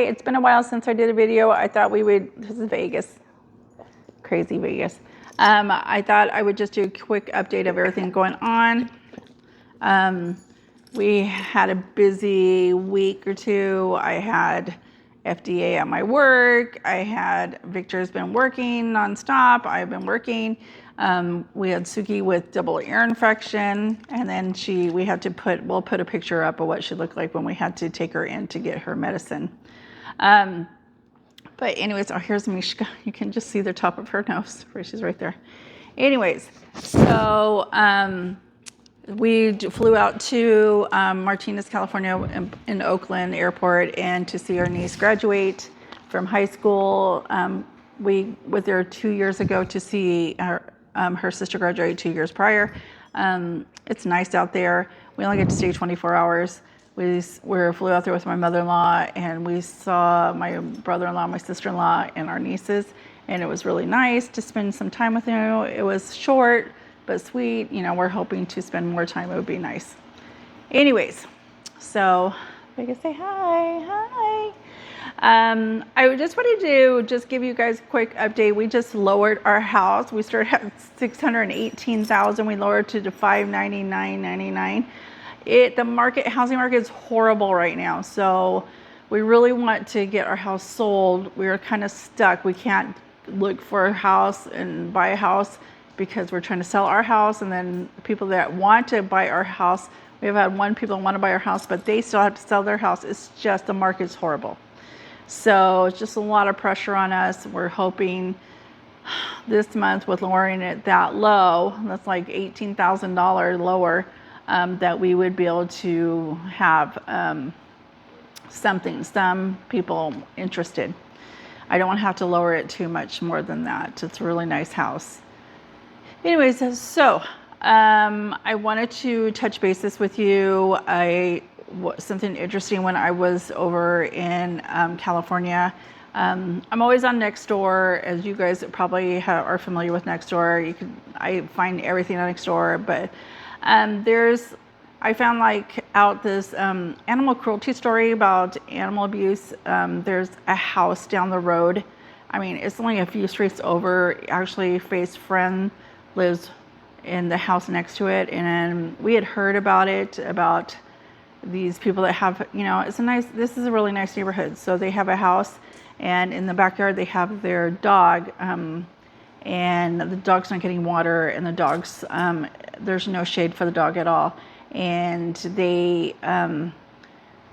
it's been a while since I did a video. I thought this is Vegas, crazy Vegas. I thought I would just do a quick update of everything going on. We had a busy week or two. I had FDA at my work. Victor's been working nonstop. I've been working. We had Suki with double ear infection, and then we'll put a picture up of what she looked like when we had to take her in to get her medicine. But anyways, here's Mishka. You can just see the top of her nose. She's right there. Anyways, so we flew out to Martinez, California, in Oakland Airport, and to see our niece graduate from high school. We were there 2 years ago to see her sister graduate 2 years prior. It's nice out there. We only get to stay 24 hours. We flew out there with my mother-in-law, and we saw my brother-in-law, my sister-in-law, and our nieces, and it was really nice to spend some time with them. It was short but sweet. We're hoping to spend more time. It would be nice. Anyways, so I can say hi. I just wanted to just give you guys a quick update. We just lowered our house. We started at $618,000. We lowered to $599.99. The housing market is horrible right now. So we really want to get our house sold. We're kind of stuck. We can't look for a house and buy a house because we're trying to sell our house. And then people that want to buy our house, we've had people want to buy our house, but they still have to sell their house. It's just, the market's horrible. So it's just a lot of pressure on us. We're hoping this month, with lowering it that low, that's like $18,000 lower, that we would be able to have some people interested. I don't want to have to lower it too much more than that. It's a really nice house. Anyways, so I wanted to touch bases with you. Something interesting when I was over in California. I'm always on Nextdoor, as you guys probably are familiar with Nextdoor. I find everything on Nextdoor, but I found out this animal cruelty story about animal abuse. There's a house down the road. I mean, it's only a few streets over. Actually, Faye's friend lives in the house next to it, and we had heard about these people that have, this is a really nice neighborhood. So they have a house, and in the backyard they have their dog, and the dog's not getting water, and the dog's, there's no shade for the dog at all. And they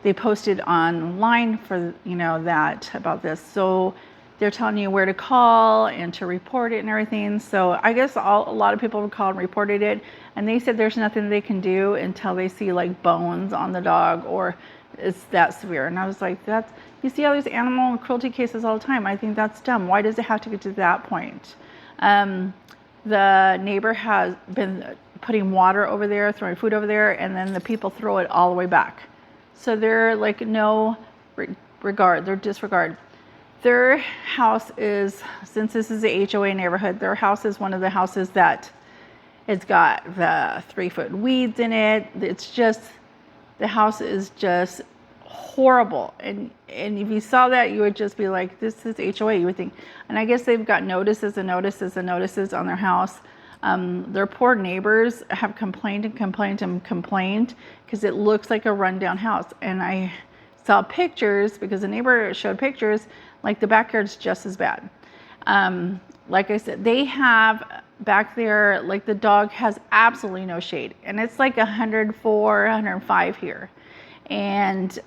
posted online for, about this. So they're telling you where to call and to report it and everything. So I guess a lot of people have called and reported it, and they said there's nothing they can do until they see bones on the dog, or it's that severe. And I was like, you see all these animal cruelty cases all the time. I think that's dumb. Why does it have to get to that point? The neighbor has been putting water over there, throwing food over there, and then the people throw it all the way back. So they're no regard, they're disregard. Their house is, since this is a HOA neighborhood, their house is one of the houses that it's got the 3-foot weeds in it. It's just, the house is just horrible. And if you saw that, you would just be like, this is HOA, you would think. And I guess they've got notices and notices and notices on their house. Their poor neighbors have complained because it looks like a rundown house. And I saw pictures, because the neighbor showed pictures, the backyard's just as bad. Like I said, they have back there, the dog has absolutely no shade, and it's 104, 105 here. And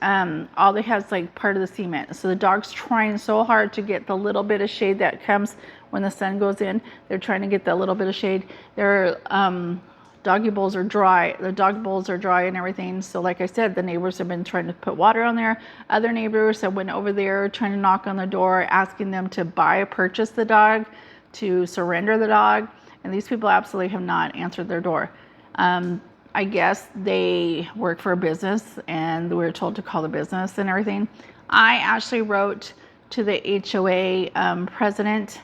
all they have is part of the cement. So the dog's trying so hard to get the little bit of shade that comes when the sun goes in. They're trying to get that little bit of shade. Their doggy bowls are dry. The dog bowls are dry and everything. So like I said, the neighbors have been trying to put water on there. Other neighbors have went over there trying to knock on the door, asking them to purchase the dog, to surrender the dog. And these people absolutely have not answered their door. I guess they work for a business, and we were told to call the business and everything. I actually wrote to the HOA president.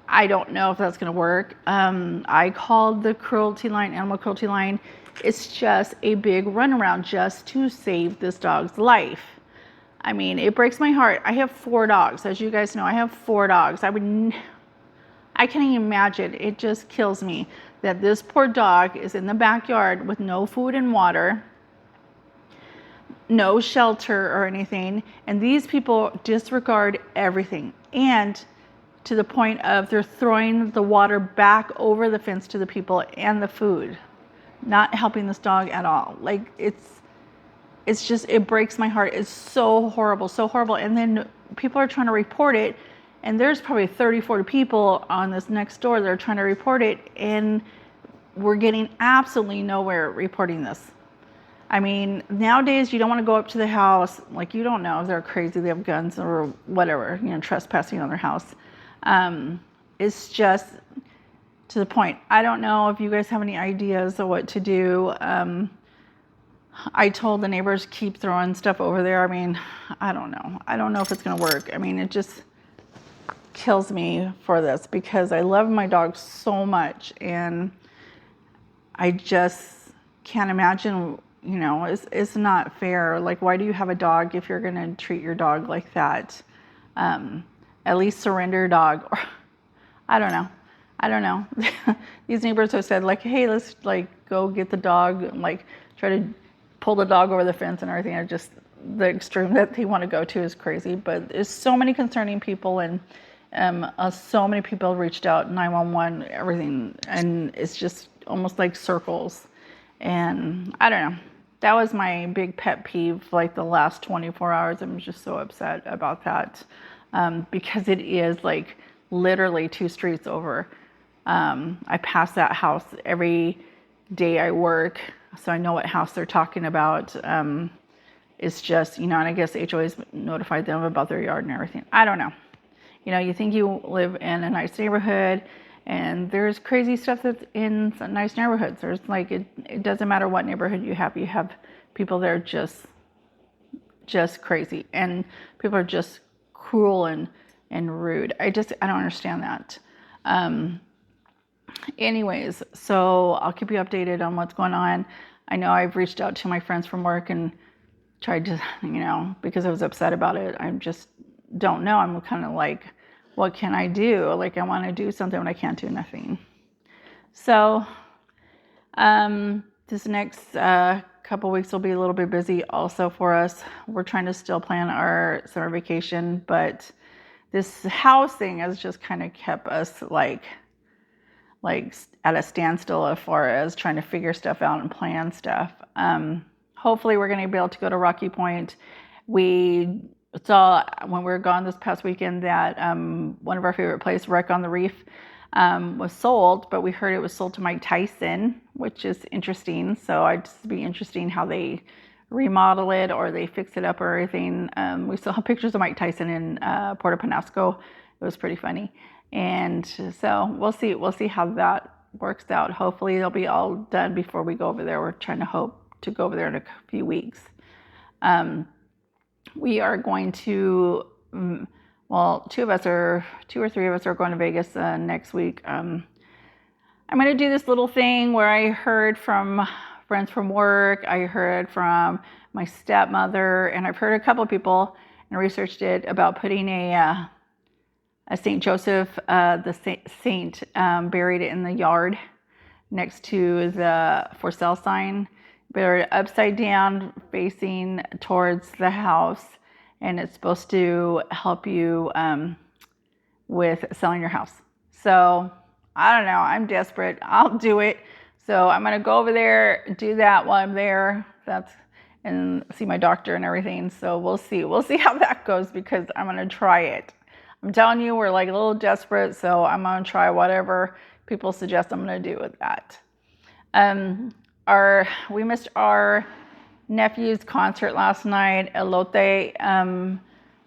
I don't know if that's going to work. I called the animal cruelty line. It's just a big runaround just to save this dog's life. I mean, it breaks my heart. I have 4 dogs. As you guys know, I have 4 dogs. I can't even imagine. It just kills me that this poor dog is in the backyard with no food and water, no shelter or anything, and these people disregard everything. And to the point of they're throwing the water back over the fence to the people and the food, not helping this dog at all. Like, it's just, it breaks my heart. It's so horrible, so horrible. And then people are trying to report it, and there's probably 30, 40 people on this next door that are trying to report it, and we're getting absolutely nowhere reporting this. I mean, nowadays you don't want to go up to the house, like, you don't know if they're crazy, they have guns or whatever, trespassing on their house. It's just to the point. I don't know if you guys have any ideas of what to do. I told the neighbors keep throwing stuff over there. I mean, I don't know. I don't know if it's going to work. I mean, it just kills me for this because I love my dog so much, and I just can't imagine, it's not fair. Like, why do you have a dog if you're going to treat your dog like that? At least surrender a dog. Or I don't know. These neighbors have said, like, hey, let's go get the dog and try to pull the dog over the fence and everything. Are just the extreme that they want to go to is crazy. But there's so many concerning people, and so many people reached out, 911, everything, and it's just almost like circles. And I don't know. That was my big pet peeve, the last 24 hours. I'm just so upset about that, because it is literally 2 streets over. I pass that house every day I work, so I know what house they're talking about. It's just, and I guess HOA's notified them about their yard and everything. I don't know. You think you live in a nice neighborhood, and there's crazy stuff that's in nice neighborhoods. There's it doesn't matter what neighborhood you have people that are just crazy, and people are just cruel and rude. I don't understand that. Anyways, so I'll keep you updated on what's going on. I know I've reached out to my friends from work and tried to, because I was upset about it. I just don't know. I'm kind of what can I do? I want to do something, but I can't do nothing. So, this next couple weeks will be a little bit busy also for us. We're trying to still plan our summer vacation, but this house thing has just kind of kept us at a standstill as far as trying to figure stuff out and plan stuff. Hopefully we're going to be able to go to Rocky Point. We saw when we were gone this past weekend that one of our favorite places, Wreck on the Reef, was sold, but we heard it was sold to Mike Tyson, which is interesting. So it'd just be interesting how they remodel it or they fix it up or everything. We saw pictures of Mike Tyson in Puerto Penasco. It was pretty funny. And so we'll see how that works out. Hopefully it'll be all done before we go over there. We're trying to hope to go over there in a few weeks. We are going to, 2 or 3 of us are going to Vegas next week. I'm going to do this little thing where I heard from friends from work. I heard from my stepmother, and I've heard a couple of people and researched it about putting a St. Joseph, the saint, buried in the yard next to the for sale sign, buried upside down facing towards the house, and it's supposed to help you with selling your house. So I don't know, I'm desperate. I'll do it. So I'm going to go over there, do that while I'm there. And see my doctor and everything. So we'll see how that goes, because I'm going to try it. I'm telling you, we're a little desperate, so I'm going to try whatever people suggest I'm going to do with that. We missed our nephew's concert last night, Elote.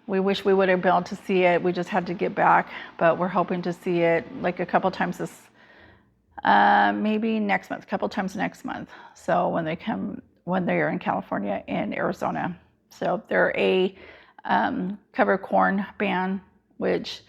We wish we would have been able to see it. We just had to get back, but we're hoping to see it a couple times maybe next month, a couple times next month. So when they are in California and Arizona. So they're a cover corn band, which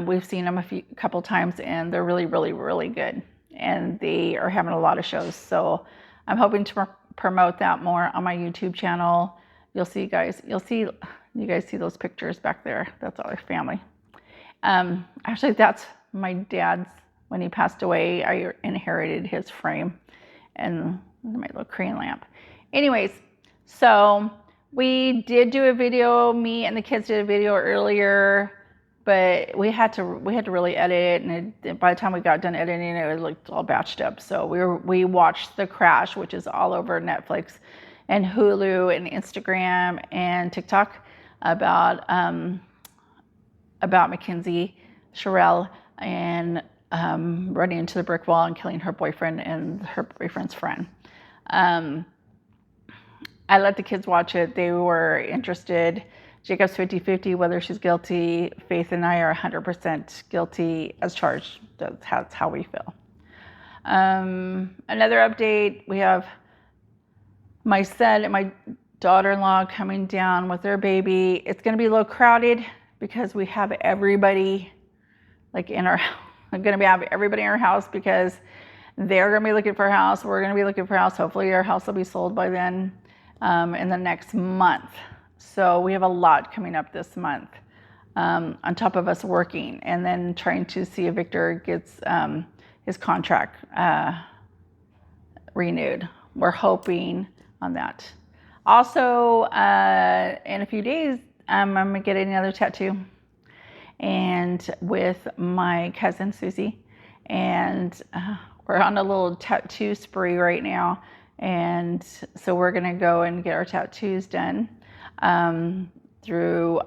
we've seen them a couple times, and they're really, really, really good. And they are having a lot of shows. So I'm hoping to promote that more on my YouTube channel. You'll see, guys. You'll see You guys see those pictures back there? That's all our family. Actually, that's my dad's. When he passed away, I inherited his frame and my little crane lamp. Anyways, so we did do a video. Me and the kids did a video earlier, but we had to really edit it, and by the time we got done editing it, it looked all batched up. So we watched The Crash, which is all over Netflix and Hulu and Instagram and TikTok, about Mackenzie Sherrill and running into the brick wall and killing her boyfriend and her boyfriend's friend. I let the kids watch it. They were interested. Jacob's 50-50 whether she's guilty. Faith and I are 100% guilty as charged. That's how we feel. Another update, we have my son and my daughter-in-law coming down with their baby. It's going to be a little crowded because we have everybody like in our house. I'm going to have everybody in our house because they're going to be looking for a house. We're going to be looking for a house. Hopefully our house will be sold by then, in the next month. So we have a lot coming up this month, on top of us working and then trying to see if Victor gets his contract renewed. We're hoping on that. Also, in a few days, I'm going to get another tattoo, and with my cousin Susie, and we're on a little tattoo spree right now, and so we're going to go and get our tattoos done. I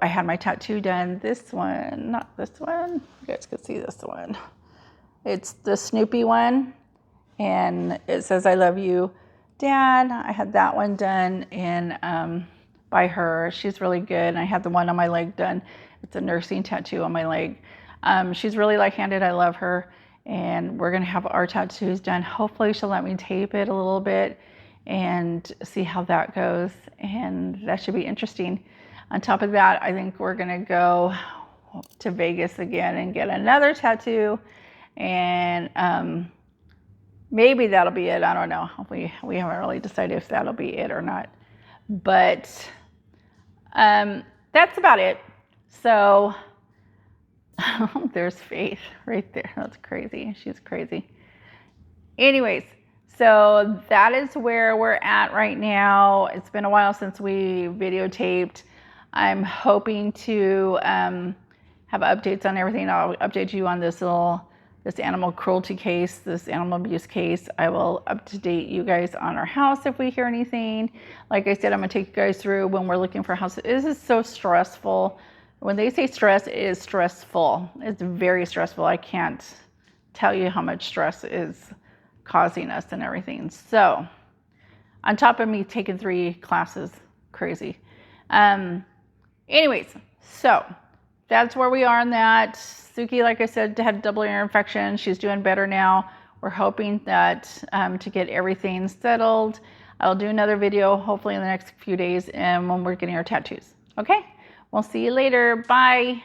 had my tattoo done, this one, not this one. You guys can see this one. It's the Snoopy one, and it says, "I love you, Dad." I had that one done by her. She's really good. And I had the one on my leg done. It's a nursing tattoo on my leg. She's really light-handed. I love her. And we're going to have our tattoos done. Hopefully she'll let me tape it a little bit and see how that goes. And that should be interesting. On top of that, I think we're going to go to Vegas again and get another tattoo. And maybe that'll be it. I don't know. We haven't really decided if that'll be it or not. But that's about it. So there's Faith right there. That's crazy. She's crazy. Anyways, so that is where we're at right now. It's been a while since we videotaped. I'm hoping to have updates on everything. I'll update you on this animal cruelty case, this animal abuse case. I will update you guys on our house if we hear anything. Like I said, I'm going to take you guys through when we're looking for houses. This is so stressful. When they say stress, it is stressful. It's very stressful. I can't tell you how much stress is causing us and everything. So, on top of me taking 3 classes, crazy. Anyways, so that's where we are on that. Suki, like I said, had a double ear infection. She's doing better now. We're hoping that to get everything settled. I'll do another video hopefully in the next few days and when we're getting our tattoos. Okay? We'll see you later. Bye.